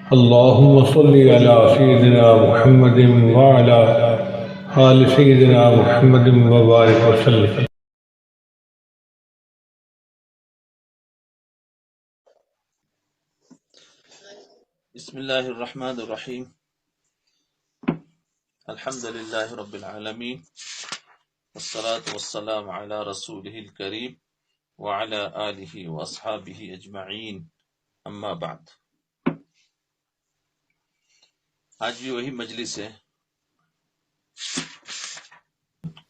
اللهم صل على سيدنا محمد وعلى آل سيدنا محمد وبارك وسلم. بسم اللہ الرحمن الرحیم. الحمد للہ رب العالمین والصلاة والسلام علی رسولہ الکریم وعلی آلہ واصحابہ اجمعین. اما بعد. آج بھی وہی مجلس ہے،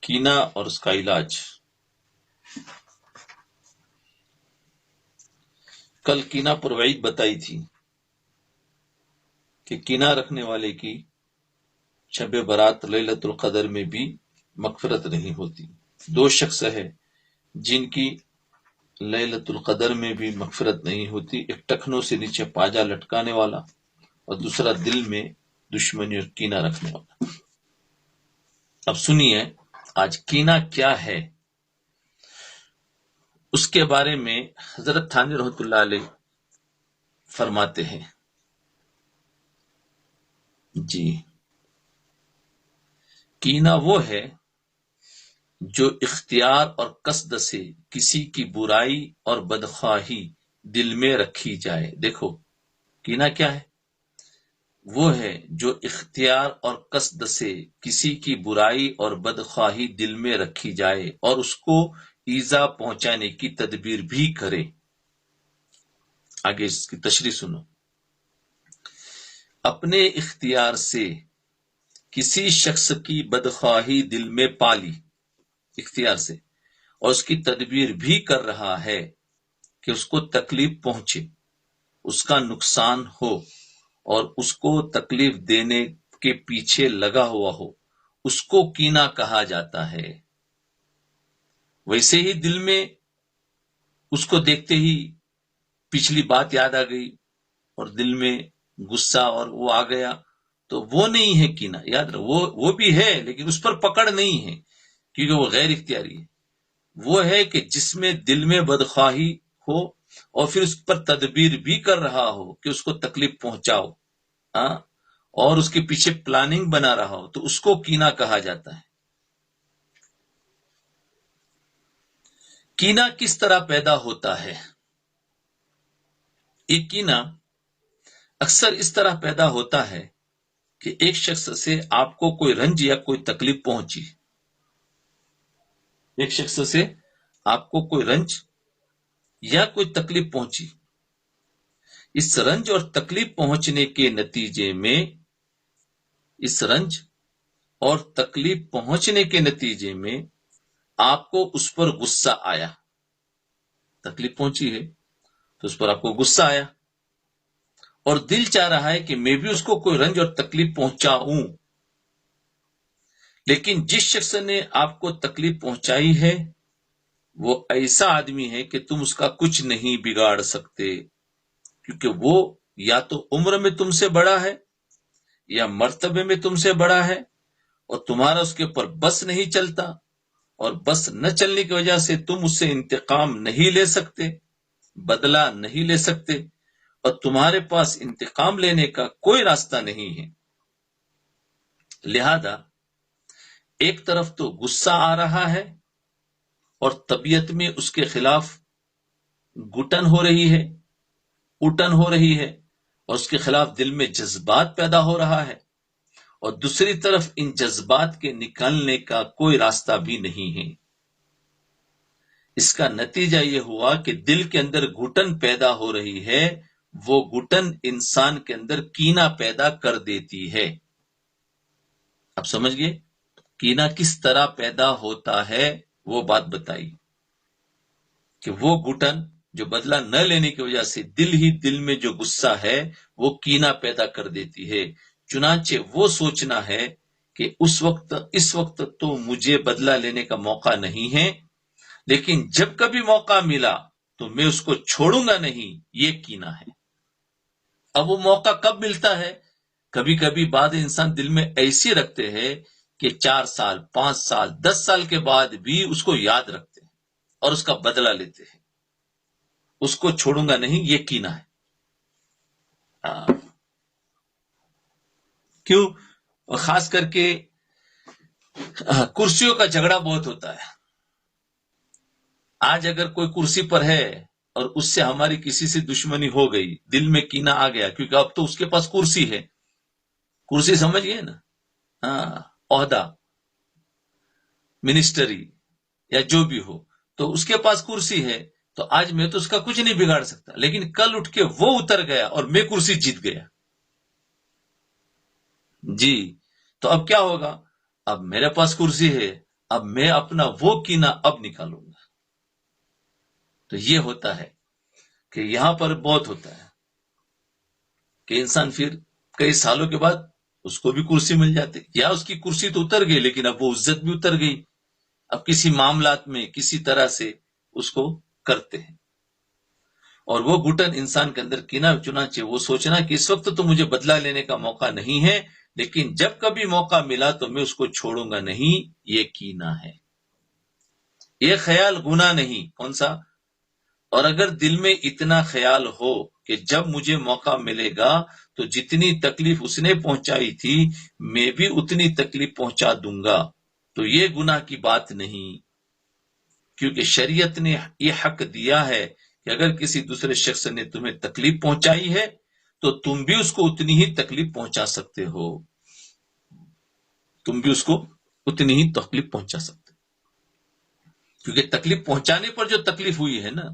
کینہ اور اس کا علاج. کل کینہ پر وعید بتائی تھی کہ کینہ رکھنے والے کی شب برات لیلۃ القدر میں بھی مغفرت نہیں ہوتی. دو شخص ہے جن کی لیلۃ القدر میں بھی مغفرت نہیں ہوتی، ایک ٹخنوں سے نیچے پاجا لٹکانے والا اور دوسرا دل میں دشمنی اور کینہ رکھنے والا. اب سنیے آج کینہ کیا ہے، اس کے بارے میں حضرت تھانوی رحمۃ اللہ علیہ فرماتے ہیں. جی، کینہ وہ ہے جو اختیار اور قصد سے کسی کی برائی اور بدخواہی دل میں رکھی جائے. دیکھو کینہ کیا ہے، وہ ہے جو اختیار اور قصد سے کسی کی برائی اور بدخواہی دل میں رکھی جائے اور اس کو ایذا پہنچانے کی تدبیر بھی کرے. آگے اس کی تشریح سنو. اپنے اختیار سے کسی شخص کی بدخواہی دل میں پالی اختیار سے اور اس کی تدبیر بھی کر رہا ہے کہ اس کو تکلیف پہنچے، اس کا نقصان ہو اور اس کو تکلیف دینے کے پیچھے لگا ہوا ہو، اس کو کینہ کہا جاتا ہے. ویسے ہی دل میں اس کو دیکھتے ہی پچھلی بات یاد آ گئی اور دل میں غصہ اور وہ آ گیا، تو وہ نہیں ہے کینہ. یاد رہو وہ بھی ہے لیکن اس پر پکڑ نہیں ہے کیونکہ وہ غیر اختیاری ہے. وہ ہے کہ جس میں دل میں بدخواہی ہو اور پھر اس پر تدبیر بھی کر رہا ہو کہ اس کو تکلیف پہنچاؤ، اور اس کے پیچھے پلاننگ بنا رہا ہو، تو اس کو کینہ کہا جاتا ہے. کینہ کس طرح پیدا ہوتا ہے؟ یہ کینہ اکثر اس طرح پیدا ہوتا ہے کہ ایک شخص سے آپ کو کوئی رنج یا کوئی تکلیف پہنچی. ایک شخص سے آپ کو کوئی رنج یا کوئی تکلیف پہنچی. اس رنج اور تکلیف پہنچنے کے نتیجے میں آپ کو اس پر غصہ آیا. تکلیف پہنچی ہے تو اس پر آپ کو غصہ آیا اور دل چاہ رہا ہے کہ میں بھی اس کو کوئی رنج اور تکلیف پہنچاؤں. لیکن جس شخص نے آپ کو تکلیف پہنچائی ہے وہ ایسا آدمی ہے کہ تم اس کا کچھ نہیں بگاڑ سکتے، کیونکہ وہ یا تو عمر میں تم سے بڑا ہے یا مرتبے میں تم سے بڑا ہے اور تمہارا اس کے اوپر بس نہیں چلتا، اور بس نہ چلنے کی وجہ سے تم اس سے انتقام نہیں لے سکتے، بدلہ نہیں لے سکتے، اور تمہارے پاس انتقام لینے کا کوئی راستہ نہیں ہے. لہذا ایک طرف تو غصہ آ رہا ہے اور طبیعت میں اس کے خلاف گھٹن ہو رہی ہے، اٹن ہو رہی ہے، اور اس کے خلاف دل میں جذبات پیدا ہو رہا ہے، اور دوسری طرف ان جذبات کے نکلنے کا کوئی راستہ بھی نہیں ہے. اس کا نتیجہ یہ ہوا کہ دل کے اندر گھٹن پیدا ہو رہی ہے. وہ گھٹن انسان کے اندر کینہ پیدا کر دیتی ہے. اب سمجھ گئے کینہ کس طرح پیدا ہوتا ہے؟ وہ بات بتائی کہ وہ گھٹن جو بدلہ نہ لینے کی وجہ سے دل میں جو غصہ ہے وہ کینہ پیدا کر دیتی ہے. چنانچہ وہ سوچنا ہے کہ اس وقت تو مجھے بدلہ لینے کا موقع نہیں ہے، لیکن جب کبھی موقع ملا تو میں اس کو چھوڑوں گا نہیں. یہ کینہ ہے. اب وہ موقع کب ملتا ہے؟ کبھی کبھی بعض انسان دل میں ایسی رکھتے ہیں کہ 4 سال 5 سال 10 سال کے بعد بھی اس کو یاد رکھتے ہیں اور اس کا بدلہ لیتے ہیں. اس کو چھوڑوں گا نہیں، یہ کینہ ہے. کیوں؟ خاص کر کے کرسیوں کا جھگڑا بہت ہوتا ہے. آج اگر کوئی کرسی پر ہے اور اس سے ہماری کسی سے دشمنی ہو گئی، دل میں کینہ آ گیا، کیونکہ اب تو اس کے پاس کرسی ہے. کرسی سمجھ گئے نا؟ ہاں، عہدہ، منسٹری یا جو بھی ہو، تو اس کے پاس کرسی ہے. تو آج میں تو اس کا کچھ نہیں بگاڑ سکتا، لیکن کل اٹھ کے وہ اتر گیا اور میں کرسی جیت گیا. جی، تو اب کیا ہوگا؟ اب میرے پاس کرسی ہے، اب میں اپنا وہ کینہ اب نکالوں گا. تو یہ ہوتا ہے کہ یہاں پر بہت ہوتا ہے کہ انسان پھر کئی سالوں کے بعد اس کو بھی کرسی مل جاتی، یا اس کی کرسی تو اتر گئی لیکن اب وہ عزت بھی اتر گئی. اب کسی معاملات میں کسی طرح سے اس کو کرتے ہیں، اور وہ گھٹن انسان کے اندر کینہ چنانچہ وہ سوچنا کہ اس وقت تو مجھے بدلہ لینے کا موقع نہیں ہے، لیکن جب کبھی موقع ملا تو میں اس کو چھوڑوں گا نہیں. یہ کینہ ہے، یہ خیال گناہ نہیں. کون سا؟ اور اگر دل میں اتنا خیال ہو کہ جب مجھے موقع ملے گا تو جتنی تکلیف اس نے پہنچائی تھی میں بھی اتنی تکلیف پہنچا دوں گا، تو یہ گناہ کی بات نہیں. کیونکہ شریعت نے یہ حق دیا ہے کہ اگر کسی دوسرے شخص نے تمہیں تکلیف پہنچائی ہے تو تم بھی اس کو اتنی ہی تکلیف پہنچا سکتے ہو. تم بھی اس کو اتنی ہی تکلیف پہنچا سکتے ہو، کیونکہ تکلیف پہنچانے پر جو تکلیف ہوئی ہے نا،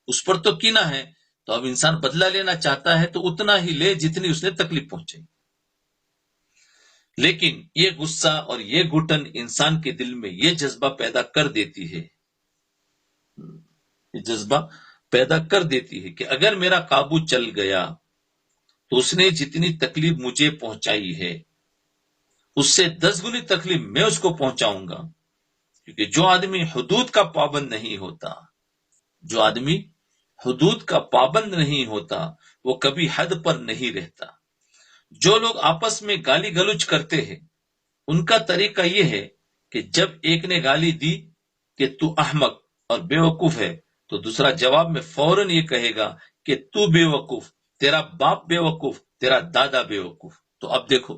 اس پر تو کینہ ہے. تو اب انسان بدلہ لینا چاہتا ہے تو اتنا ہی لے جتنی اس نے تکلیف پہنچائی. لیکن یہ غصہ اور یہ گھٹن انسان کے دل میں یہ جذبہ پیدا کر دیتی ہے، یہ جذبہ پیدا کر دیتی ہے کہ اگر میرا قابو چل گیا تو اس نے جتنی تکلیف مجھے پہنچائی ہے اس سے 10 گنی تکلیف میں اس کو پہنچاؤں گا. کیونکہ جو آدمی حدود کا پابند نہیں ہوتا، جو آدمی حدود کا پابند نہیں ہوتا وہ کبھی حد پر نہیں رہتا. جو لوگ آپس میں گالی گلوچ کرتے ہیں ان کا طریقہ یہ ہے کہ جب ایک نے گالی دی کہ تو احمق اور بے وقوف ہے تو دوسرا جواب میں فوراً یہ کہے گا کہ تو بے وقوف، تیرا باپ بے وقوف، تیرا دادا بے وقوف. تو اب دیکھو،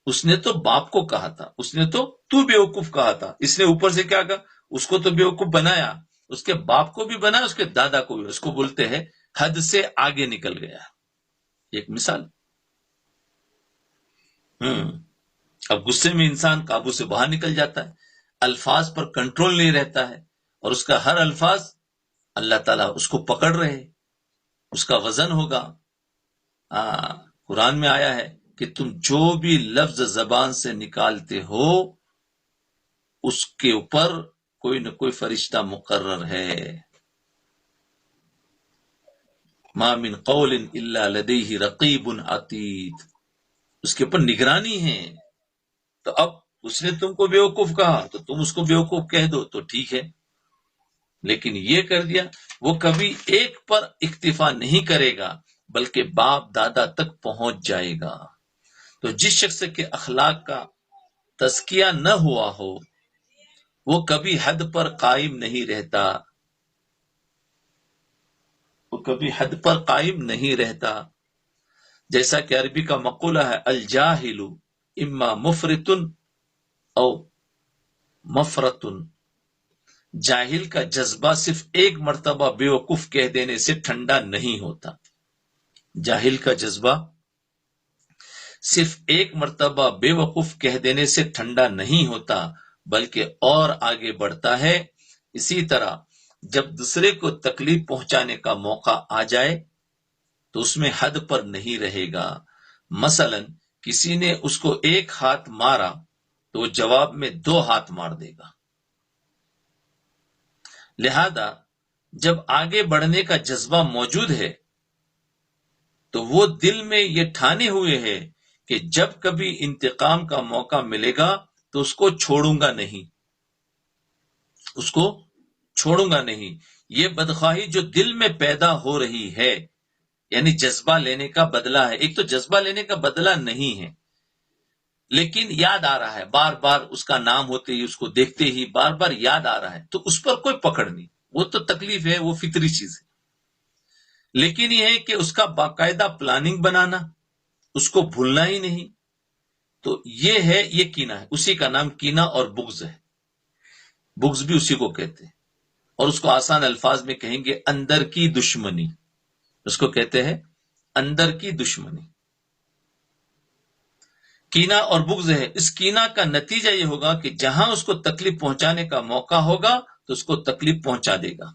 اس نے تو باپ کو کہا تھا، اس نے تو بے وقوف کہا تھا، اس نے اوپر سے کیا کہا؟ اس کو تو بے وقوف بنایا، اس کے باپ کو بھی بنایا، اس کے دادا کو بھی. اس کو بولتے ہیں حد سے آگے نکل گیا. ایک مثال. اب غصے میں انسان قابو سے باہر نکل جاتا ہے، الفاظ پر کنٹرول نہیں رہتا ہے، اور اس کا ہر الفاظ اللہ تعالیٰ اس کو پکڑ رہے، اس کا وزن ہوگا. قرآن میں آیا ہے کہ تم جو بھی لفظ زبان سے نکالتے ہو اس کے اوپر کوئی نہ کوئی فرشتہ مقرر ہے. ما من قول الا لدیہ رقیب عتید، اس کے اوپر نگرانی ہے. تو اب اس نے تم کو بیوقوف کہا تو تم اس کو بیوقوف کہہ دو تو ٹھیک ہے، لیکن یہ کر دیا. وہ کبھی ایک پر اکتفا نہیں کرے گا بلکہ باپ دادا تک پہنچ جائے گا. تو جس شخص کے اخلاق کا تزکیہ نہ ہوا ہو وہ کبھی حد پر قائم نہیں رہتا، وہ کبھی حد پر قائم نہیں رہتا. جیسا کہ عربی کا مقولہ ہے الجاہل اما مفرط او مفرط، جاہل کا جذبہ صرف ایک مرتبہ بے وقوف کہہ دینے سے ٹھنڈا نہیں ہوتا. جاہل کا جذبہ صرف ایک مرتبہ بے وقوف کہہ دینے سے ٹھنڈا نہیں ہوتا بلکہ اور آگے بڑھتا ہے. اسی طرح جب دوسرے کو تکلیف پہنچانے کا موقع آ جائے تو اس میں حد پر نہیں رہے گا. مثلا کسی نے اس کو ایک ہاتھ مارا تو وہ جواب میں 2 ہاتھ مار دے گا. لہذا جب آگے بڑھنے کا جذبہ موجود ہے تو وہ دل میں یہ ٹھانے ہوئے ہے کہ جب کبھی انتقام کا موقع ملے گا تو اس کو چھوڑوں گا نہیں، اس کو چھوڑوں گا نہیں. یہ بدخواہی جو دل میں پیدا ہو رہی ہے یعنی جذبہ لینے کا بدلہ ہے. ایک تو جذبہ لینے کا بدلہ نہیں ہے لیکن یاد آ رہا ہے، بار بار اس کا نام ہوتے ہی، اس کو دیکھتے ہی بار بار یاد آ رہا ہے، تو اس پر کوئی پکڑ نہیں. وہ تو تکلیف ہے، وہ فطری چیز ہے. لیکن یہ ہے کہ اس کا باقاعدہ پلاننگ بنانا، اس کو بھولنا ہی نہیں. تو یہ کینہ ہے، اسی کا نام کینہ اور بغض ہے. بغض بھی اسی کو کہتے ہیں، اور اس کو آسان الفاظ میں کہیں گے اندر کی دشمنی. اس کو کہتے ہیں اندر کی دشمنی. کینہ اور بغض ہے. اس کینہ کا نتیجہ یہ ہوگا کہ جہاں اس کو تکلیف پہنچانے کا موقع ہوگا تو اس کو تکلیف پہنچا دے گا،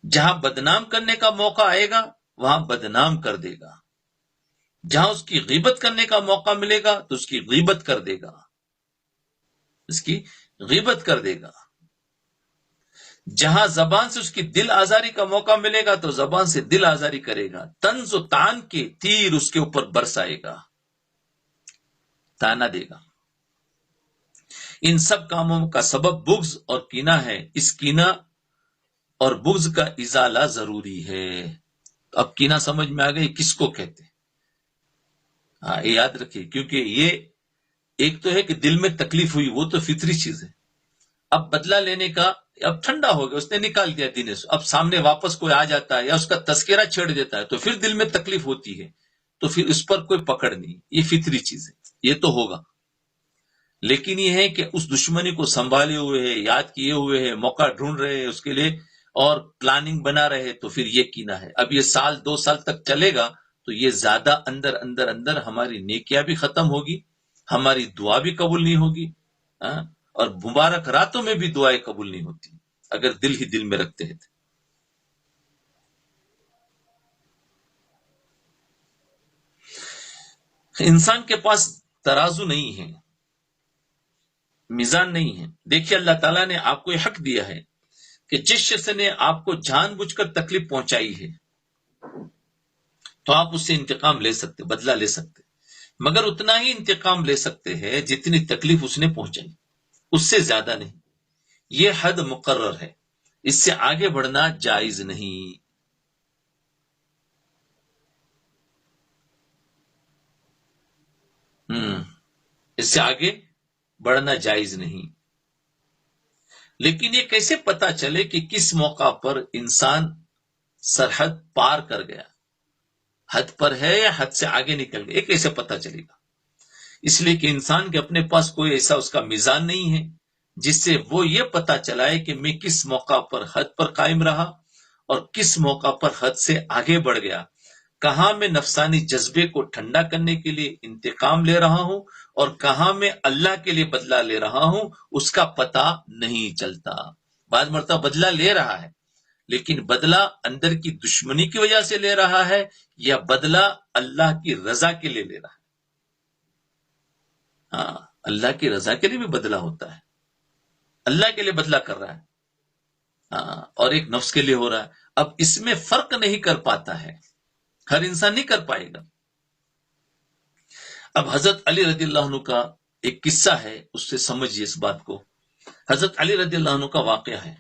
جہاں بدنام کرنے کا موقع آئے گا وہاں بدنام کر دے گا، جہاں اس کی غیبت کرنے کا موقع ملے گا تو اس کی غیبت کر دے گا، اس کی غیبت کر دے گا. جہاں زبان سے اس کی دل آزاری کا موقع ملے گا تو زبان سے دل آزاری کرے گا. طنز و تان کے تیر اس کے اوپر برسائے گا، تانا دے گا. ان سب کاموں کا سبب بغض اور کینہ ہے. اس کینہ اور بغض کا ازالہ ضروری ہے. اب کینہ سمجھ میں آ گئی کس کو کہتے ہیں؟ ہاں، یہ یاد رکھیے، کیونکہ یہ ایک تو ہے کہ دل میں تکلیف ہوئی، وہ تو فطری چیز ہے. اب بدلہ لینے کا، اب ٹھنڈا ہو گیا، اس نے نکال دیا دینے سے، اب سامنے واپس کوئی آ جاتا ہے یا اس کا تذکرہ چھیڑ دیتا ہے تو پھر دل میں تکلیف ہوتی ہے، تو پھر اس پر کوئی پکڑ نہیں. یہ فطری چیز ہے، یہ تو ہوگا. لیکن یہ ہے کہ اس دشمنی کو سنبھالے ہوئے ہے، یاد کیے ہوئے ہے، موقع ڈھونڈ رہے ہیں اس کے لیے اور پلاننگ بنا رہے ہیں، تو پھر یہ کینہ ہے. اب یہ 1-2 سال تک چلے گا تو یہ زیادہ اندر اندر اندر ہماری نیکیاں بھی ختم ہوگی، ہماری دعا بھی قبول نہیں ہوگی، اور مبارک راتوں میں بھی دعائیں قبول نہیں ہوتی اگر دل ہی دل میں رکھتے ہیں. انسان کے پاس ترازو نہیں ہے، میزان نہیں ہے. دیکھیے اللہ تعالیٰ نے آپ کو یہ حق دیا ہے کہ جس شخص نے آپ کو جان بوجھ کر تکلیف پہنچائی ہے تو آپ اس سے انتقام لے سکتے، بدلہ لے سکتے، مگر اتنا ہی انتقام لے سکتے ہیں جتنی تکلیف اس نے پہنچائی، اس سے زیادہ نہیں. یہ حد مقرر ہے، اس سے آگے بڑھنا جائز نہیں. اس سے آگے بڑھنا جائز نہیں. لیکن یہ کیسے پتا چلے کہ کس موقع پر انسان سرحد پار کر گیا، حد پر ہے یا حد سے آگے نکل گیا؟ یہ کیسے پتا چلے گا؟ اس لیے کہ انسان کے اپنے پاس کوئی ایسا اس کا میزان نہیں ہے جس سے وہ یہ پتا چلائے کہ میں کس موقع پر حد پر قائم رہا اور کس موقع پر حد سے آگے بڑھ گیا، کہاں میں نفسانی جذبے کو ٹھنڈا کرنے کے لیے انتقام لے رہا ہوں اور کہاں میں اللہ کے لیے بدلہ لے رہا ہوں، اس کا پتہ نہیں چلتا. بعض مرتبہ بدلہ لے رہا ہے لیکن بدلہ اندر کی دشمنی کی وجہ سے لے رہا ہے یا بدلہ اللہ کی رضا کے لیے لے رہا ہے. ہاں، اللہ کی رضا کے لیے بھی بدلہ ہوتا ہے، اللہ کے لیے بدلہ کر رہا ہے، ہاں، اور ایک نفس کے لیے ہو رہا ہے. اب اس میں فرق نہیں کر پاتا ہے، ہر انسان نہیں کر پائے گا. اب حضرت علی رضی اللہ عنہ کا ایک قصہ ہے، اس سے سمجھیے اس بات کو. حضرت علی رضی اللہ عنہ کا واقعہ ہے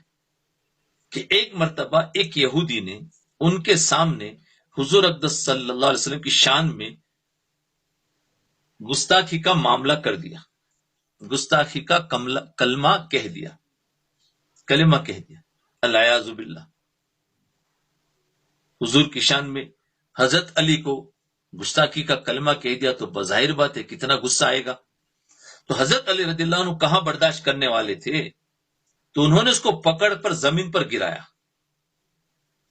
کہ ایک مرتبہ ایک یہودی نے ان کے سامنے حضور اقدس صلی اللہ علیہ وسلم کی شان میں گستاخی کا معاملہ کر دیا، گستاخی کا کلمہ کہہ دیا، العیاذ باللہ. حضور کی شان میں حضرت علی کو گستاخی کا کلمہ کہہ دیا تو بظاہر بات ہے کتنا غصہ آئے گا. تو حضرت علی رضی اللہ عنہ کہاں برداشت کرنے والے تھے، تو انہوں نے اس کو پکڑ پر زمین پر گرایا،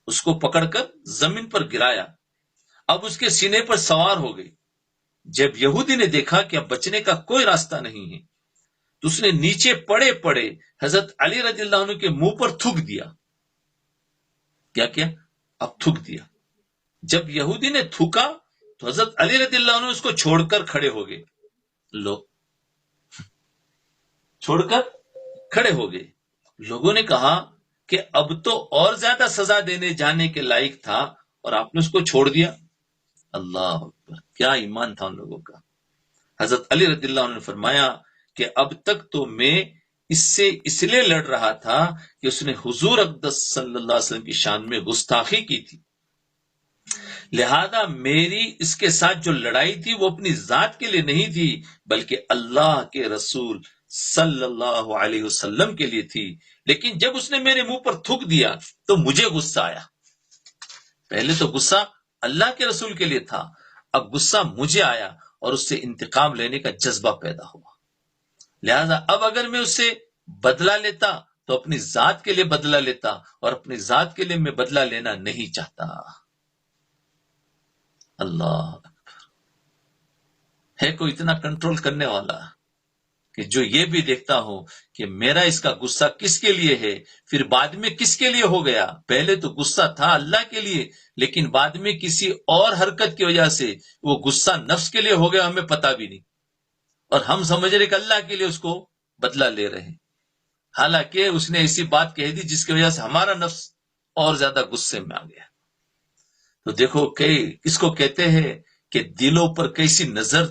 اس کو پکڑ کر زمین پر گرایا. اب اس کے سینے پر سوار ہو گئی. جب یہودی نے دیکھا کہ اب بچنے کا کوئی راستہ نہیں ہے تو اس نے نیچے پڑے پڑے حضرت علی رضی اللہ عنہ کے منہ پر تھوک دیا. کیا اب تھوک دیا. جب یہودی نے تھوکا تو حضرت علی رضی اللہ عنہ اس کو چھوڑ کر کھڑے ہو گئے. چھوڑ کر کھڑے ہو گئے. لوگوں نے کہا کہ اب تو اور زیادہ سزا دینے جانے کے لائق تھا اور آپ نے اس کو چھوڑ دیا. اللہ اکبر، کیا ایمان تھا ان لوگوں کا. حضرت علی رضی اللہ عنہ نے فرمایا کہ اب تک تو میں اس سے اس لیے لڑ رہا تھا کہ اس نے حضور اقدس صلی اللہ علیہ وسلم کی شان میں گستاخی کی تھی، لہذا میری اس کے ساتھ جو لڑائی تھی وہ اپنی ذات کے لیے نہیں تھی بلکہ اللہ کے رسول صلی اللہ علیہ وسلم کے لیے تھی. لیکن جب اس نے میرے منہ پر تھوک دیا تو مجھے غصہ آیا. پہلے تو غصہ اللہ کے رسول کے لیے تھا، اب غصہ مجھے آیا اور اس سے انتقام لینے کا جذبہ پیدا ہوا. لہذا اب اگر میں اس سے بدلہ لیتا تو اپنی ذات کے لیے بدلہ لیتا، اور اپنی ذات کے لیے میں بدلہ لینا نہیں چاہتا. اللہ ہے کوئی اتنا کنٹرول کرنے والا کہ جو یہ بھی دیکھتا ہو کہ میرا اس کا غصہ کس کے لیے ہے، پھر بعد میں کس کے لیے ہو گیا. پہلے تو غصہ تھا اللہ کے لیے، لیکن بعد میں کسی اور حرکت کی وجہ سے وہ غصہ نفس کے لیے ہو گیا، ہمیں پتہ بھی نہیں، اور ہم سمجھ رہے کہ اللہ کے لیے اس کو بدلہ لے رہے ہیں، حالانکہ اس نے ایسی بات کہہ دی جس کی وجہ سے ہمارا نفس اور زیادہ غصے میں آ گیا. تو دیکھو کہ اس کو کہتے ہیں کہ دلوں پر کیسی نظر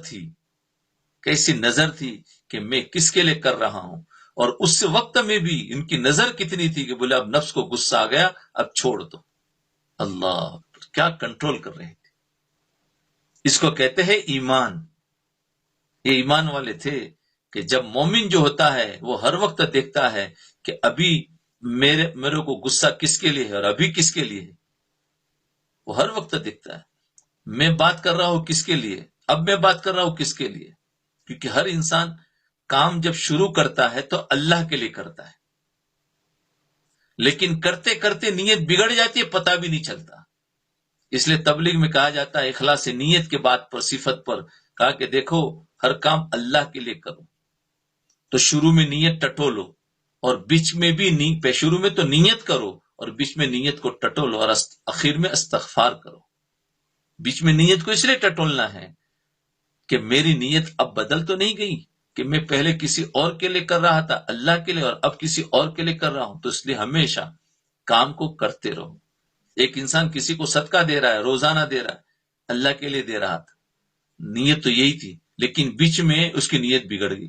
تھی کہ میں کس کے لیے کر رہا ہوں. اور اس وقت میں بھی ان کی نظر کتنی تھی کہ بولے اب نفس کو غصہ آ گیا، اب چھوڑ دو. اللہ کیا کنٹرول کر رہے تھے. اس کو کہتے ہیں ایمان. یہ ایمان والے تھے کہ جب مومن جو ہوتا ہے وہ ہر وقت دیکھتا ہے کہ ابھی میرے کو غصہ کس کے لیے ہے اور ابھی کس کے لیے ہے. وہ ہر وقت دیکھتا ہے میں بات کر رہا ہوں کس کے لیے، اب میں بات کر رہا ہوں کس کے لیے. کیونکہ ہر انسان کام جب شروع کرتا ہے تو اللہ کے لیے کرتا ہے، لیکن کرتے کرتے نیت بگڑ جاتی ہے، پتہ بھی نہیں چلتا. اس لیے تبلیغ میں کہا جاتا ہے اخلاص نیت کے بات پر، صفت پر کہا کہ دیکھو ہر کام اللہ کے لیے کرو. تو شروع میں نیت ٹٹولو، اور بیچ میں بھی شروع میں تو نیت کرو اور بیچ میں نیت کو ٹٹولو، اور اخیر میں استغفار کرو. بیچ میں نیت کو اس لیے ٹٹولنا ہے کہ میری نیت اب بدل تو نہیں گئی کہ میں پہلے کسی اور کے لیے کر رہا تھا اللہ کے لیے، اور اب کسی اور کے لیے کر رہا ہوں. تو اس لیے ہمیشہ کام کو کرتے رہو. ایک انسان کسی کو صدقہ دے رہا ہے، روزانہ دے رہا ہے، اللہ کے لیے دے رہا تھا، نیت تو یہی تھی، لیکن بیچ میں اس کی نیت بگڑ گئی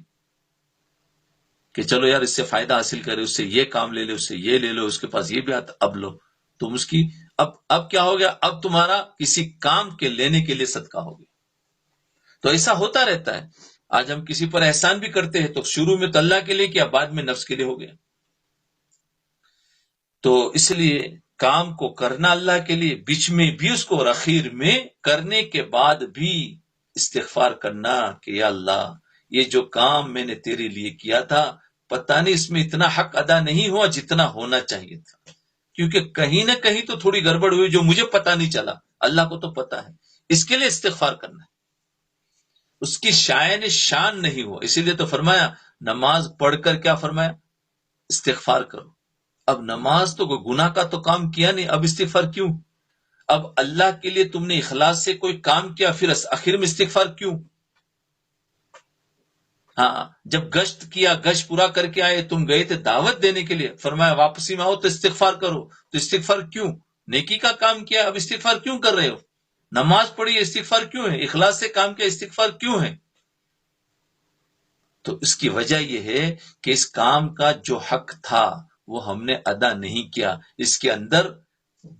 کہ چلو یار اس سے فائدہ حاصل کرے، اس سے یہ کام لے لے، اس سے یہ لے لو، اس کے پاس یہ بھی آتا، اب لو. تم اس کی اب کیا ہو گیا، اب تمہارا کسی کام کے لینے کے لیے صدقہ ہو گیا. تو ایسا ہوتا رہتا ہے. آج ہم کسی پر احسان بھی کرتے ہیں تو شروع میں تو اللہ کے لیے کیا، بعد میں نفس کے لیے ہو گیا. تو اس لیے کام کو کرنا اللہ کے لیے، بیچ میں بھی اس کو، اور اخیر میں کرنے کے بعد بھی استغفار کرنا کہ یا اللہ یہ جو کام میں نے تیرے لیے کیا تھا پتہ نہیں اس میں اتنا حق ادا نہیں ہوا جتنا ہونا چاہیے تھا، کیونکہ کہیں نہ کہیں تو تھوڑی گڑبڑ ہوئی جو مجھے پتہ نہیں چلا، اللہ کو تو پتہ ہے. اس کے لیے استغفار کرنا ہے. اس کی شان نہیں ہوا. اسی لیے تو فرمایا نماز پڑھ کر کیا فرمایا، استغفار کرو. اب نماز تو کوئی گناہ کا تو کام کیا نہیں، اب استغفار کیوں؟ اب اللہ کے لیے تم نے اخلاص سے کوئی کام کیا، پھر آخر میں استغفار کیوں؟ ہاں جب گشت کیا، گشت پورا کر کے آئے، تم گئے تھے دعوت دینے کے لیے، فرمایا واپسی میں آؤ تو استغفار کرو. تو استغفار کیوں؟ نیکی کا کام کیا، اب استغفار کیوں کر رہے ہو؟ نماز پڑھی، استغفار کیوں ہے؟ اخلاص سے کام کیا، استغفار کیوں ہے؟ تو اس کی وجہ یہ ہے کہ اس کام کا جو حق تھا وہ ہم نے ادا نہیں کیا. اس کے اندر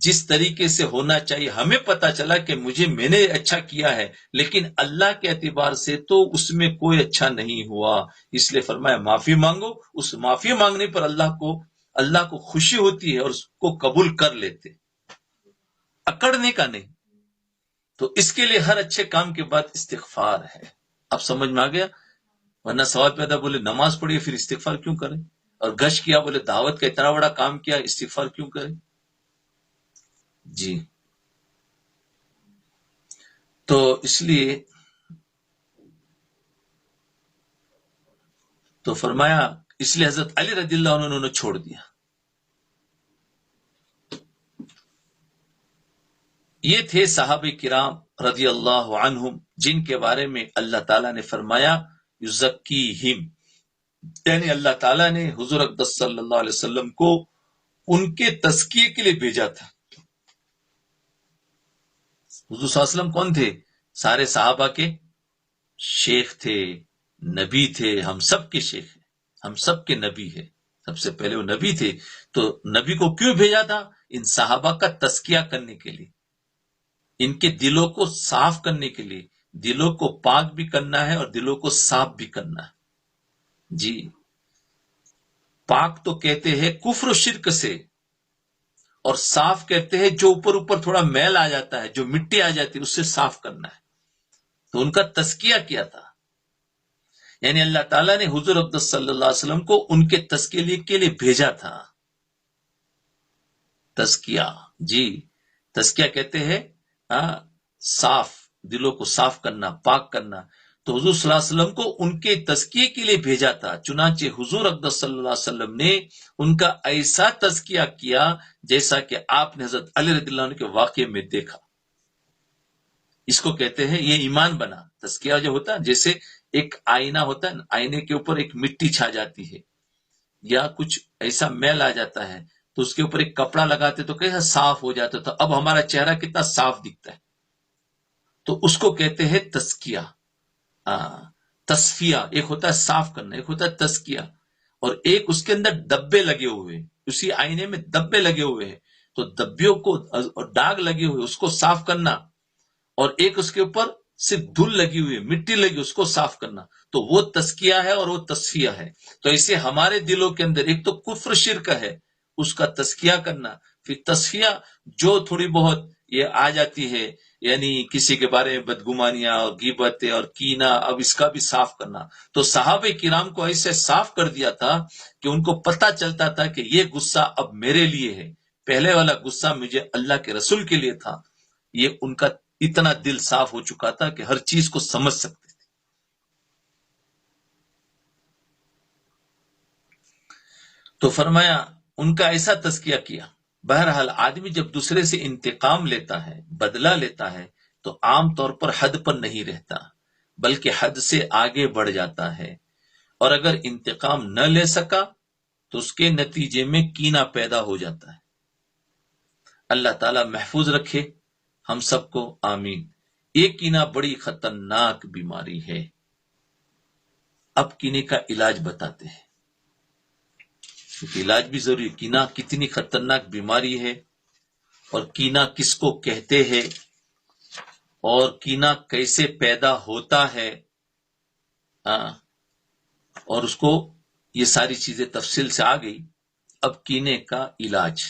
جس طریقے سے ہونا چاہیے ہمیں پتا چلا کہ میں نے اچھا کیا ہے، لیکن اللہ کے اعتبار سے تو اس میں کوئی اچھا نہیں ہوا. اس لیے فرمایا معافی مانگو. اس معافی مانگنے پر اللہ کو خوشی ہوتی ہے اور اس کو قبول کر لیتے، اکڑنے کا نہیں. تو اس کے لیے ہر اچھے کام کے بعد استغفار ہے. اب سمجھ میں آ گیا؟ ورنہ سوال پیدا، بولے نماز پڑھی پھر استغفار کیوں کریں، اور گشت کیا، بولے دعوت کا اتنا بڑا کام کیا، استغفار کیوں کریں؟ جی تو اس لیے تو فرمایا، اس لیے حضرت علی رضی اللہ عنہ انہوں نے چھوڑ دیا. یہ تھے صحابہ کرام رضی اللہ عنہم جن کے بارے میں اللہ تعالیٰ نے فرمایا یزکیہم، یعنی اللہ تعالیٰ نے حضور اقدس صلی اللہ علیہ وسلم کو ان کے تزکیے کے لیے بھیجا تھا. حضور صلی اللہ علیہ وسلم کون تھے؟ سارے صحابہ کے شیخ تھے، نبی تھے، ہم سب کے شیخ ہیں، ہم سب کے نبی ہے. سب سے پہلے وہ نبی تھے. تو نبی کو کیوں بھیجا تھا؟ ان صحابہ کا تزکیہ کرنے کے لیے، ان کے دلوں کو صاف کرنے کے لیے. دلوں کو پاک بھی کرنا ہے اور دلوں کو صاف بھی کرنا ہے. جی پاک تو کہتے ہیں کفر و شرک سے، اور صاف کہتے ہیں جو اوپر تھوڑا میل آ جاتا ہے، جو مٹی آ جاتی ہے اس سے صاف کرنا ہے. تو ان کا تزکیہ کیا تھا. یعنی اللہ تعالیٰ نے حضور اقدس صلی اللہ علیہ وسلم کو ان کے تزکیے کے لیے بھیجا تھا. تزکیہ، جی تزکیہ کہتے ہیں صاف، دلوں کو صاف کرنا، پاک کرنا. تو حضور صلی اللہ علیہ وسلم کو ان کے تزکیے کے لیے بھیجا تھا. چنانچہ حضور اقدس صلی اللہ علیہ وسلم نے ان کا ایسا تزکیہ کیا جیسا کہ آپ نے حضرت علی رضی اللہ عنہ کے واقعے میں دیکھا. اس کو کہتے ہیں یہ ایمان بنا. تزکیہ جو ہوتا ہے جیسے ایک آئینہ ہوتا ہے نا، آئینے کے اوپر ایک مٹی چھا جاتی ہے یا کچھ ایسا میل آ جاتا ہے تو اس کے اوپر ایک کپڑا لگاتے تو کیسا صاف ہو جاتا. تو اب ہمارا چہرہ کتنا صاف دکھتا ہے. تو اس کو کہتے ہیں تزکیہ. تصفیہ ایک ہوتا ہے صاف کرنا، ایک ہوتا ہے تزکیہ. اور ایک اس کے اندر دبے لگے ہوئے، اسی آئینے میں دبے لگے ہوئے ہیں تو دبیوں کو داغ لگے ہوئے اس کو صاف کرنا، اور ایک اس کے اوپر صرف دھول لگی ہوئی، مٹی لگی، اس کو صاف کرنا. تو وہ تزکیہ ہے اور وہ تصفیہ ہے. تو ایسے ہمارے دلوں کے اندر ایک تو کفر شرک ہے، اس کا تزکیہ کرنا. پھر تصفیہ جو تھوڑی بہت یہ آ جاتی ہے، یعنی کسی کے بارے میں بدگمانیاں اور غیبتیں اور کینہ، اب اس کا بھی صاف کرنا. تو صحابہ کرام کو ایسے صاف کر دیا تھا کہ ان کو پتہ چلتا تھا کہ یہ غصہ اب میرے لیے ہے، پہلے والا غصہ مجھے اللہ کے رسول کے لیے تھا. یہ ان کا اتنا دل صاف ہو چکا تھا کہ ہر چیز کو سمجھ سکتے تھے. تو فرمایا ان کا ایسا تزکیہ کیا. بہرحال آدمی جب دوسرے سے انتقام لیتا ہے، بدلہ لیتا ہے، تو عام طور پر حد پر نہیں رہتا بلکہ حد سے آگے بڑھ جاتا ہے. اور اگر انتقام نہ لے سکا تو اس کے نتیجے میں کینہ پیدا ہو جاتا ہے. اللہ تعالیٰ محفوظ رکھے ہم سب کو، آمین. یہ کینہ بڑی خطرناک بیماری ہے. اب کینے کا علاج بتاتے ہیں، کیونکہ علاج بھی ضروری ہے. کینہ کتنی خطرناک بیماری ہے، اور کینہ کس کو کہتے ہیں، اور کینہ کیسے پیدا ہوتا ہے، اور اس کو یہ ساری چیزیں تفصیل سے آ گئی. اب کینے کا علاج،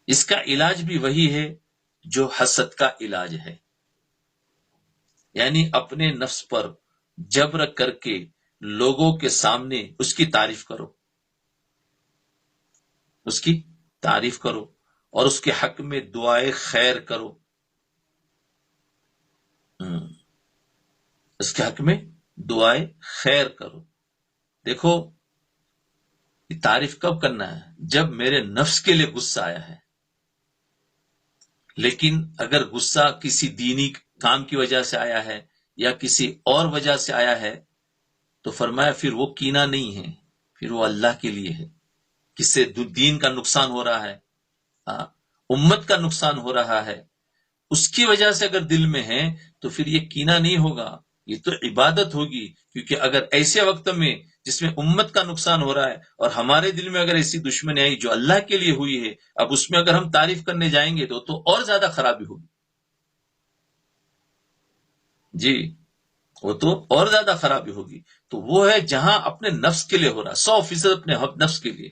اس کا علاج بھی وہی ہے جو حسد کا علاج ہے. یعنی اپنے نفس پر جبر کر کے لوگوں کے سامنے اس کی تعریف کرو، اس کی تعریف کرو، اور اس کے حق میں دعائے خیر کرو. اس کے حق میں دعائے خیر کرو. دیکھو یہ تعریف کب کرنا ہے؟ جب میرے نفس کے لیے غصہ آیا ہے. لیکن اگر غصہ کسی دینی کام کی وجہ سے آیا ہے یا کسی اور وجہ سے آیا ہے تو فرمایا پھر وہ کینہ نہیں ہے، پھر وہ اللہ کے لیے ہے. کس سے دین کا نقصان ہو رہا ہے، امت کا نقصان ہو رہا ہے، اس کی وجہ سے اگر دل میں ہے تو پھر یہ کینہ نہیں ہوگا، یہ تو عبادت ہوگی. کیونکہ اگر ایسے وقت میں جس میں امت کا نقصان ہو رہا ہے اور ہمارے دل میں اگر ایسی دشمنی آئی جو اللہ کے لیے ہوئی ہے، اب اس میں اگر ہم تعریف کرنے جائیں گے تو اور زیادہ خرابی ہوگی. جی وہ تو اور زیادہ خرابی ہوگی. تو وہ ہے جہاں اپنے نفس کے لیے ہو رہا، 100% اپنے نفس کے لیے،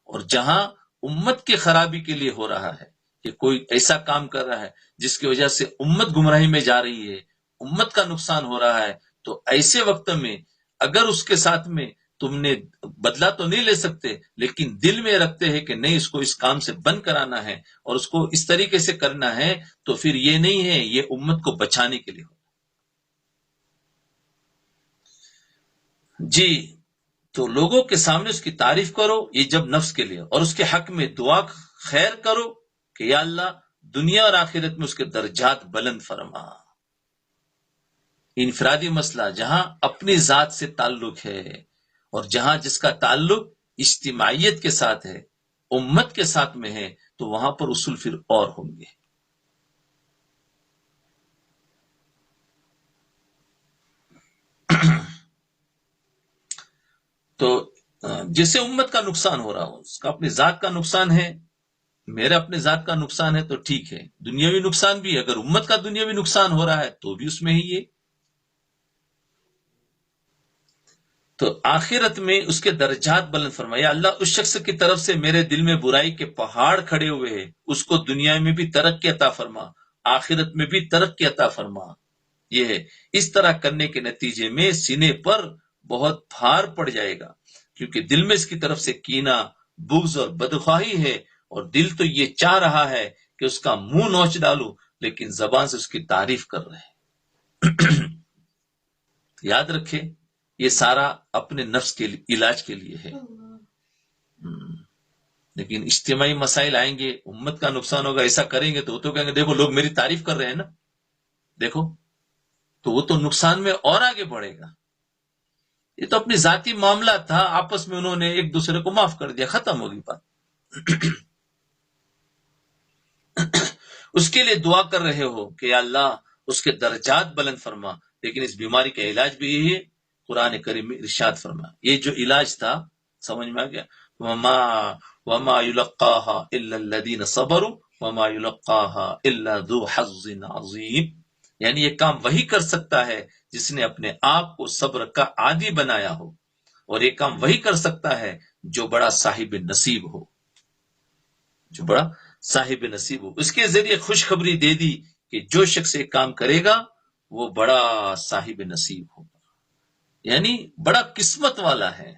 اور جہاں امت کی خرابی کے لیے ہو رہا ہے کہ کوئی ایسا کام کر رہا ہے جس کی وجہ سے امت گمراہی میں جا رہی ہے، امت کا نقصان ہو رہا ہے. تو ایسے وقت میں اگر اس کے ساتھ میں تم نے بدلہ تو نہیں لے سکتے، لیکن دل میں رکھتے ہیں کہ نہیں اس کو اس کام سے بند کرانا ہے اور اس کو اس طریقے سے کرنا ہے، تو پھر یہ نہیں ہے، یہ امت کو بچانے کے لیے ہو. جی تو لوگوں کے سامنے اس کی تعریف کرو، یہ جب نفس کے لیے، اور اس کے حق میں دعا خیر کرو کہ یا اللہ دنیا اور آخرت میں اس کے درجات بلند فرما. انفرادی مسئلہ جہاں اپنی ذات سے تعلق ہے اور جہاں جس کا تعلق اجتماعیت کے ساتھ ہے، امت کے ساتھ میں ہے، تو وہاں پر اصول پھر اور ہوں گے. تو جسے امت کا نقصان ہو رہا ہو، اس کا اپنی ذات کا نقصان ہے، میرا اپنے ذات کا نقصان ہے تو ٹھیک ہے، دنیاوی نقصان بھی، اگر امت کا دنیاوی نقصان ہو رہا ہے تو بھی اس میں ہی ہے. تو آخرت میں اس کے درجات بلند فرمایا. اللہ اس شخص کی طرف سے میرے دل میں برائی کے پہاڑ کھڑے ہوئے ہیں، اس کو دنیا میں بھی ترقی عطا فرما، آخرت میں بھی ترقی عطا فرما. یہ ہے. اس طرح کرنے کے نتیجے میں سینے پر بہت بھار پڑ جائے گا، کیونکہ دل میں اس کی طرف سے کینہ، بغض اور بدخواہی ہے، اور دل تو یہ چاہ رہا ہے کہ اس کا منہ نوچ ڈالو، لیکن زبان سے اس کی تعریف کر رہے ہیں. یاد رکھے یہ سارا اپنے نفس کے علاج کے لیے ہے. لیکن اجتماعی مسائل آئیں گے، امت کا نقصان ہوگا، ایسا کریں گے تو وہ تو کہیں گے دیکھو لوگ میری تعریف کر رہے ہیں نا، دیکھو، تو وہ تو نقصان میں اور آگے بڑھے گا. یہ تو اپنی ذاتی معاملہ تھا، آپس میں انہوں نے ایک دوسرے کو معاف کر دیا، ختم ہوگی بات. اس کے لیے دعا کر رہے ہو کہ یا اللہ اس کے درجات بلند فرما. لیکن اس بیماری کا علاج بھی یہی ہے، قرآن کریم میں ارشاد فرما. یہ جو علاج تھا سمجھ میں آ گیا. وما يلقاها الا الذين صبروا وما يلقاها الا ذو حظ عظیم. یعنی یہ کام وہی کر سکتا ہے جس نے اپنے آپ کو صبر کا عادی بنایا ہو، اور یہ کام وہی کر سکتا ہے جو بڑا صاحب نصیب ہو، جو بڑا صاحب نصیب ہو. اس کے ذریعے خوشخبری دے دی کہ جو شخص یہ کام کرے گا وہ بڑا صاحب نصیب ہوگا، یعنی بڑا قسمت والا ہے،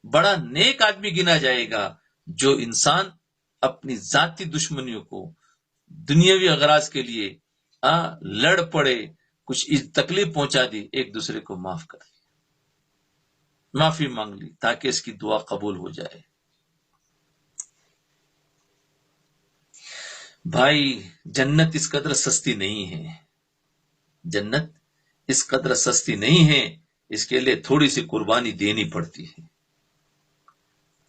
بڑا نیک آدمی گنا جائے گا جو انسان اپنی ذاتی دشمنیوں کو دنیاوی اغراض کے لیے لڑ پڑے، کچھ تکلیف پہنچا دی، ایک دوسرے کو معاف کر دی، معافی مانگ لی تاکہ اس کی دعا قبول ہو جائے. بھائی جنت اس قدر سستی نہیں ہے، جنت اس قدر سستی نہیں ہے، اس کے لیے تھوڑی سی قربانی دینی پڑتی ہے.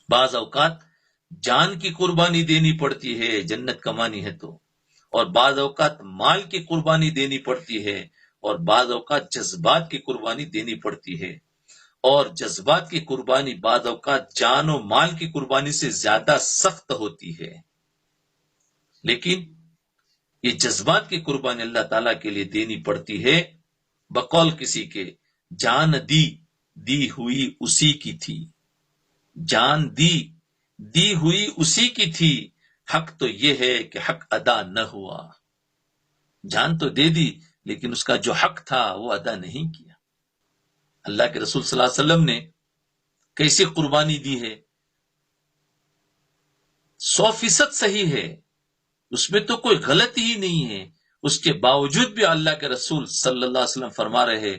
بعض اوقات جان کی قربانی دینی پڑتی ہے جنت کمانی ہے تو، اور بعض اوقات مال کی قربانی دینی پڑتی ہے، اور بعض اوقات جذبات کی قربانی دینی پڑتی ہے. اور جذبات کی قربانی بعض اوقات جان و مال کی قربانی سے زیادہ سخت ہوتی ہے. لیکن یہ جذبات کی قربانی اللہ تعالیٰ کے لیے دینی پڑتی ہے. بقول کسی کے جان دی ہوئی اسی کی تھی، جان دی ہوئی اسی کی تھی، حق تو یہ ہے کہ حق ادا نہ ہوا. جان تو دے دی لیکن اس کا جو حق تھا وہ ادا نہیں کیا. اللہ کے رسول صلی اللہ علیہ وسلم نے کیسی قربانی دی ہے، 100% صحیح ہے، اس میں تو کوئی غلطی ہی نہیں ہے. اس کے باوجود بھی اللہ کے رسول صلی اللہ علیہ وسلم فرما رہے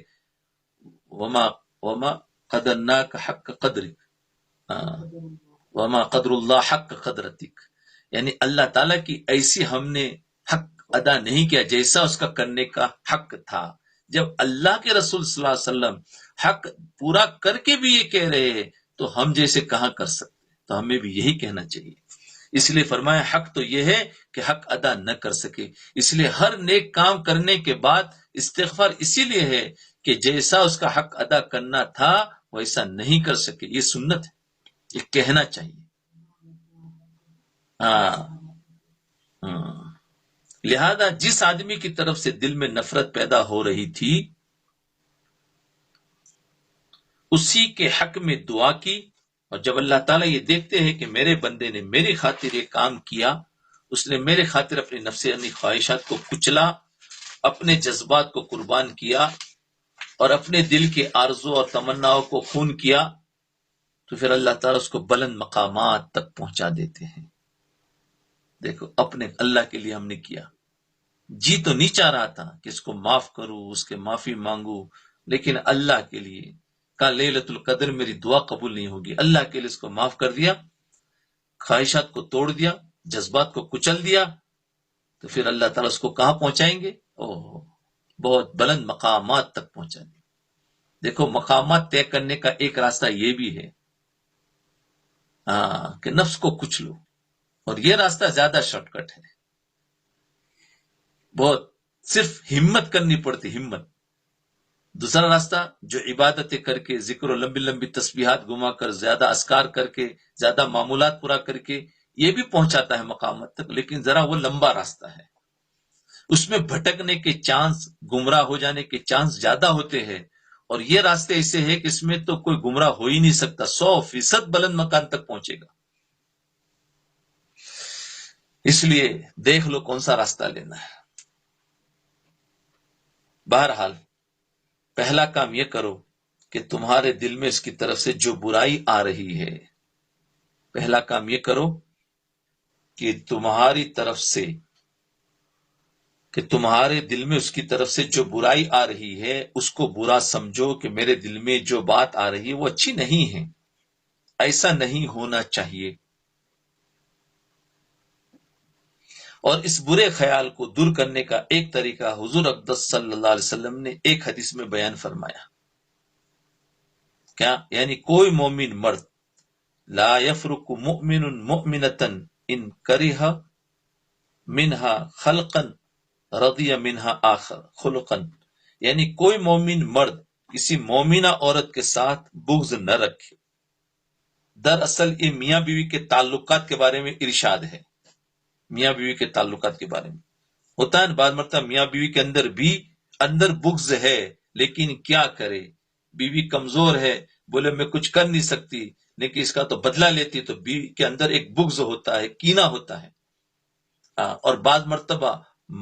وما قدرناک حق قدرک وما قدر اللہ حق قدرتک. یعنی اللہ تعالیٰ کی ایسی ہم نے حق ادا نہیں کیا جیسا اس کا کرنے کا حق تھا. جب اللہ کے رسول صلی اللہ علیہ وسلم حق پورا کر کے بھی یہ کہہ رہے ہیں تو ہم جیسے کہاں کر سکتے، تو ہمیں بھی یہی کہنا چاہیے. اس لیے فرمایا حق تو یہ ہے کہ حق ادا نہ کر سکے. اس لیے ہر نیک کام کرنے کے بعد استغفار اسی لیے ہے کہ جیسا اس کا حق ادا کرنا تھا ویسا نہیں کر سکے. یہ سنت ہے، یہ کہنا چاہیے. لہذا جس آدمی کی طرف سے دل میں نفرت پیدا ہو رہی تھی اسی کے حق میں دعا کی، اور جب اللہ تعالیٰ یہ دیکھتے ہیں کہ میرے بندے نے میری خاطر یہ کام کیا، اس نے میرے خاطر اپنی نفسانی خواہشات کو کچلا، اپنے جذبات کو قربان کیا، اور اپنے دل کے آرزو اور تمناؤں کو خون کیا، تو پھر اللہ تعالیٰ اس کو بلند مقامات تک پہنچا دیتے ہیں. دیکھو اپنے اللہ کے لیے ہم نے کیا، جی تو نہیں چاہ رہا تھا کہ اس کو معاف کروں، اس کے معافی مانگوں، لیکن اللہ کے لیے کہا لیلۃ القدر میری دعا قبول نہیں ہوگی، اللہ کے لیے اس کو معاف کر دیا، خواہشات کو توڑ دیا، جذبات کو کچل دیا، تو پھر اللہ تعالیٰ اس کو کہاں پہنچائیں گے؟ بہت بلند مقامات تک پہنچائیں گے. دیکھو مقامات طے کرنے کا ایک راستہ یہ بھی ہے کہ نفس کو کچلو، اور یہ راستہ زیادہ شارٹ کٹ ہے. بہت صرف ہمت کرنی پڑتی، ہمت. دوسرا راستہ جو عبادتیں کر کے، ذکر و لمبی لمبی تسبیحات گما کر، زیادہ اذکار کر کے، زیادہ معمولات پورا کر کے، یہ بھی پہنچاتا ہے مقامات تک، لیکن ذرا وہ لمبا راستہ ہے. اس میں بھٹکنے کے چانس، گمراہ ہو جانے کے چانس زیادہ ہوتے ہیں. اور یہ راستے ایسے ہیں کہ اس میں تو کوئی گمراہ ہو ہی نہیں سکتا، 100% بلند مکان تک پہنچے گا. اس لیے دیکھ لو کون سا راستہ لینا ہے. بہرحال پہلا کام یہ کرو کہ تمہارے دل میں اس کی طرف سے جو برائی آ رہی ہے، پہلا کام یہ کرو کہ تمہاری طرف سے، کہ تمہارے دل میں اس کی طرف سے جو برائی آ رہی ہے اس کو برا سمجھو کہ میرے دل میں جو بات آ رہی ہے وہ اچھی نہیں ہے، ایسا نہیں ہونا چاہیے۔ اور اس برے خیال کو دور کرنے کا ایک طریقہ حضور اقدس صلی اللہ علیہ وسلم نے ایک حدیث میں بیان فرمایا۔ کیا؟ یعنی کوئی مومن مرد لا یفرق مؤمن مؤمنۃ ان کرہ منہا خلقا رضی منہا آخر خلقا، یعنی کوئی مومن مرد کسی مومنہ عورت کے ساتھ بغض نہ رکھے۔ دراصل یہ میاں بیوی کے تعلقات کے بارے میں ارشاد ہے، میاں بیوی کے تعلقات کے بارے میں ہوتا ہے۔ بعض مرتبہ میاں بیوی کے اندر بغض ہے، لیکن کیا کرے، بیوی کمزور ہے، بولے میں کچھ کر نہیں سکتی، لیکن اس کا تو بدلہ لیتی، تو بیوی کے اندر ایک بغض ہوتا ہے، کینہ ہوتا ہے۔ اور بعض مرتبہ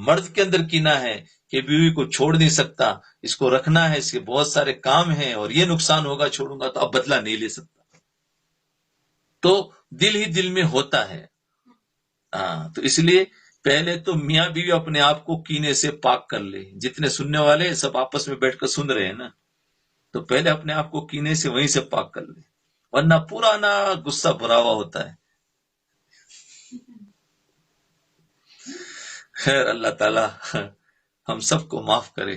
مرد کے اندر کینہ ہے کہ بیوی کو چھوڑ نہیں سکتا، اس کو رکھنا ہے، اس کے بہت سارے کام ہیں اور یہ نقصان ہوگا چھوڑوں گا تو اب بدلہ نہیں لے سکتا، تو دل ہی دل میں ہوتا ہے۔ تو اس لیے پہلے تو میاں بیوی اپنے آپ کو کینے سے پاک کر لے۔ جتنے سننے والے سب آپس میں بیٹھ کر سن رہے ہیں نا، تو پہلے اپنے آپ کو کینے سے وہیں سے پاک کر لے، ورنہ پرانا غصہ بھرا ہوا ہوتا ہے۔ خیر، اللہ تعالی ہم سب کو معاف کرے۔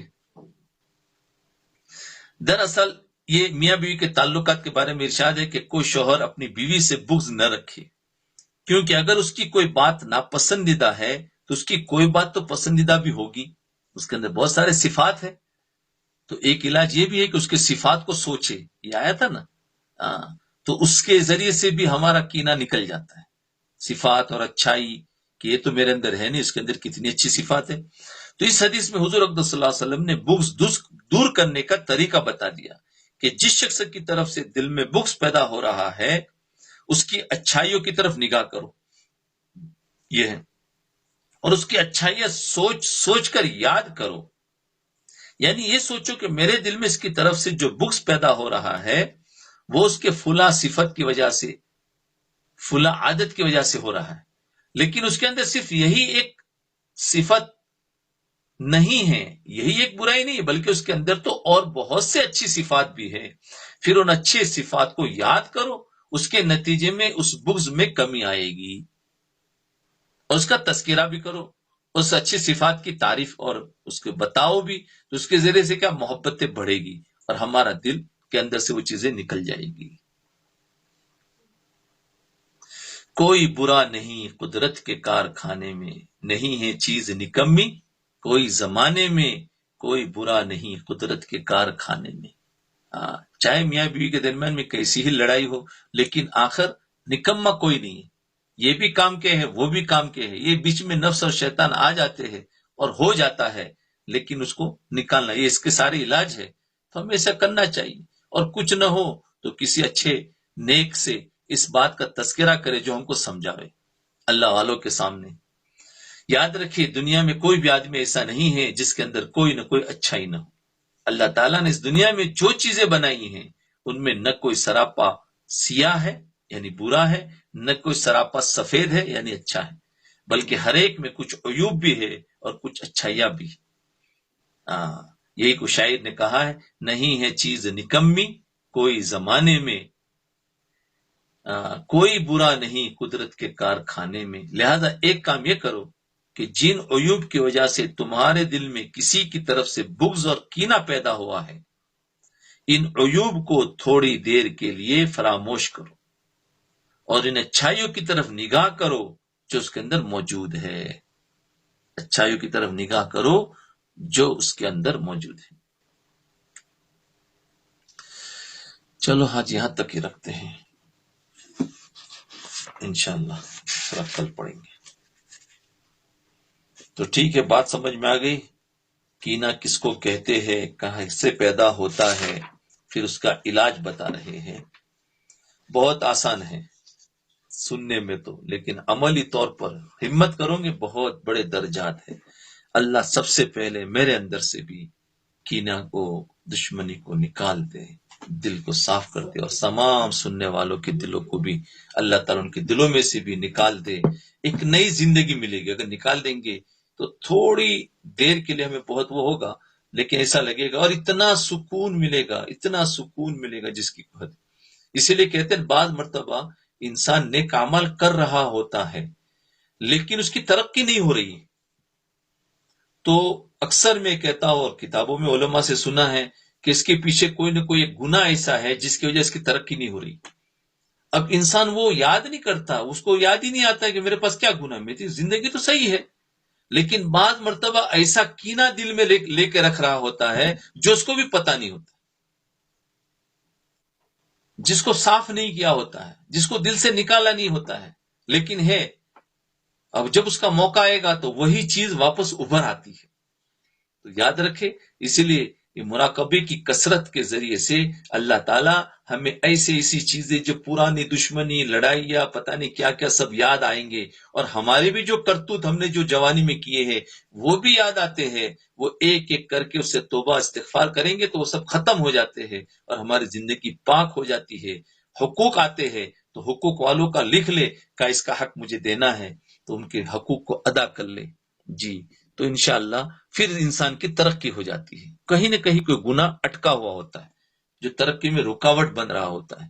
دراصل یہ میاں بیوی کے تعلقات کے بارے میں ارشاد ہے کہ کوئی شوہر اپنی بیوی سے بغض نہ رکھے، کیونکہ اگر اس کی کوئی بات ناپسندیدہ ہے تو اس کی کوئی بات تو پسندیدہ بھی ہوگی، اس کے اندر بہت سارے صفات ہیں، تو ایک علاج یہ بھی ہے کہ اس کے صفات کو سوچے، یہ آیا تھا نا، تو اس کے ذریعے سے بھی ہمارا کینہ نکل جاتا ہے، صفات اور اچھائی کہ یہ تو میرے اندر ہے نہیں، اس کے اندر کتنی اچھی صفات ہے۔ تو اس حدیث میں حضور اقدس صلی اللہ علیہ وسلم نے بغض دور کرنے کا طریقہ بتا دیا کہ جس شخص کی طرف سے دل میں بغض پیدا ہو رہا ہے اس کی اچھائیوں کی طرف نگاہ کرو، یہ ہے، اور اس کی اچھائیاں سوچ کر یاد کرو، یعنی یہ سوچو کہ میرے دل میں اس کی طرف سے جو بغض پیدا ہو رہا ہے وہ اس کے فلاں صفت کی وجہ سے، فلاں عادت کی وجہ سے ہو رہا ہے، لیکن اس کے اندر صرف یہی ایک صفت نہیں ہے، یہی ایک برائی نہیں ہے، بلکہ اس کے اندر تو اور بہت سے اچھی صفات بھی ہے۔ پھر ان اچھے صفات کو یاد کرو، اس کے نتیجے میں اس بغض میں کمی آئے گی، اور اس کا تذکرہ بھی کرو، اس اچھی صفات کی تعریف اور اس کو بتاؤ بھی، تو اس کے ذریعے سے کیا محبتیں بڑھے گی اور ہمارا دل کے اندر سے وہ چیزیں نکل جائے گی۔ کوئی برا نہیں قدرت کے کارخانے میں، نہیں ہے چیز نکمی کوئی زمانے میں، کوئی برا نہیں قدرت کے کارخانے میں۔ چاہے میاں بیوی کے درمیان میں کیسی ہی لڑائی ہو، لیکن آخر نکما کوئی نہیں ہے، یہ بھی کام کے ہے وہ بھی کام کے ہے، یہ بیچ میں نفس اور شیطان آ جاتے ہیں اور ہو جاتا ہے، لیکن اس کو نکالنا، یہ اس کے سارے علاج ہے، تو ہمیں ایسا کرنا چاہیے۔ اور کچھ نہ ہو تو کسی اچھے نیک سے اس بات کا تذکرہ کرے جو ہم کو سمجھاوے اللہ والوں کے سامنے۔ یاد رکھیے دنیا میں کوئی بھی آدمی ایسا نہیں ہے جس کے اندر کوئی نہ کوئی اچھائی نہ ہو۔ اللہ تعالیٰ نے اس دنیا میں جو چیزیں بنائی ہیں ان میں نہ کوئی سراپا سیاہ ہے یعنی برا ہے، نہ کوئی سراپا سفید ہے یعنی اچھا ہے، بلکہ ہر ایک میں کچھ عیوب بھی ہے اور کچھ اچھائیاں بھی۔ یہی کو شاعر نے کہا ہے، نہیں ہے چیز نکمی کوئی زمانے میں، کوئی برا نہیں قدرت کے کارخانے میں۔ لہذا ایک کام یہ کرو کہ جن عیوب کی وجہ سے تمہارے دل میں کسی کی طرف سے بغض اور کینہ پیدا ہوا ہے، ان عیوب کو تھوڑی دیر کے لیے فراموش کرو اور ان اچھائیوں کی طرف نگاہ کرو جو اس کے اندر موجود ہے، اچھائیوں کی طرف نگاہ کرو جو اس کے اندر موجود ہے۔ چلو آج یہاں تک ہی رکھتے ہیں، انشاءاللہ پھر کل پڑھیں گے۔ تو ٹھیک ہے، بات سمجھ میں آ گئی، کینہ کس کو کہتے ہیں، کہاں سے پیدا ہوتا ہے، پھر اس کا علاج بتا رہے ہیں۔ بہت آسان ہے سننے میں تو، لیکن عملی طور پر ہمت کرو گے بہت بڑے درجات ہیں۔ اللہ سب سے پہلے میرے اندر سے بھی کینہ کو، دشمنی کو نکال دے، دل کو صاف کر دے، اور تمام سننے والوں کے دلوں کو بھی اللہ تعالیٰ ان کے دلوں میں سے بھی نکال دے۔ ایک نئی زندگی ملے گی، اگر نکال دیں گے تو تھوڑی دیر کے لیے ہمیں بہت وہ ہوگا، لیکن ایسا لگے گا، اور اتنا سکون ملے گا، اتنا سکون ملے گا جس کی حد۔ اسی لیے کہتے ہیں بعض مرتبہ انسان نیک عمل کر رہا ہوتا ہے لیکن اس کی ترقی نہیں ہو رہی، تو اکثر میں کہتا ہوں اور کتابوں میں علماء سے سنا ہے کہ اس کے پیچھے کوئی نہ کوئی ایک گناہ ایسا ہے جس کی وجہ اس کی ترقی نہیں ہو رہی۔ اب انسان وہ یاد نہیں کرتا، اس کو یاد ہی نہیں آتا کہ میرے پاس کیا گناہ، میری زندگی تو صحیح ہے، لیکن بعض مرتبہ ایسا کینہ دل میں لے کے رکھ رہا ہوتا ہے جو اس کو بھی پتہ نہیں ہوتا، جس کو صاف نہیں کیا ہوتا ہے، جس کو دل سے نکالا نہیں ہوتا ہے، لیکن ہے۔ اب جب اس کا موقع آئے گا تو وہی چیز واپس ابھر آتی ہے۔ تو یاد رکھے، اسی لیے یہ مراقبے کی کثرت کے ذریعے سے اللہ تعالیٰ ہمیں ایسی چیزیں جو پرانی دشمنی، لڑائیاں، پتہ نہیں کیا کیا سب یاد آئیں گے، اور ہمارے بھی جو کرتوت ہم نے جو جوانی میں کیے ہیں وہ بھی یاد آتے ہیں، وہ ایک ایک کر کے اس سے توبہ استغفار کریں گے تو وہ سب ختم ہو جاتے ہیں اور ہماری زندگی پاک ہو جاتی ہے۔ حقوق آتے ہیں تو حقوق والوں کا لکھ لے کہ اس کا حق مجھے دینا ہے، تو ان کے حقوق کو ادا کر لے، جی، تو انشاءاللہ پھر انسان کی ترقی ہو جاتی ہے۔ کہیں نہ کہیں کوئی گناہ اٹکا ہوا ہوتا ہے جو ترقی میں رکاوٹ بن رہا ہوتا ہے،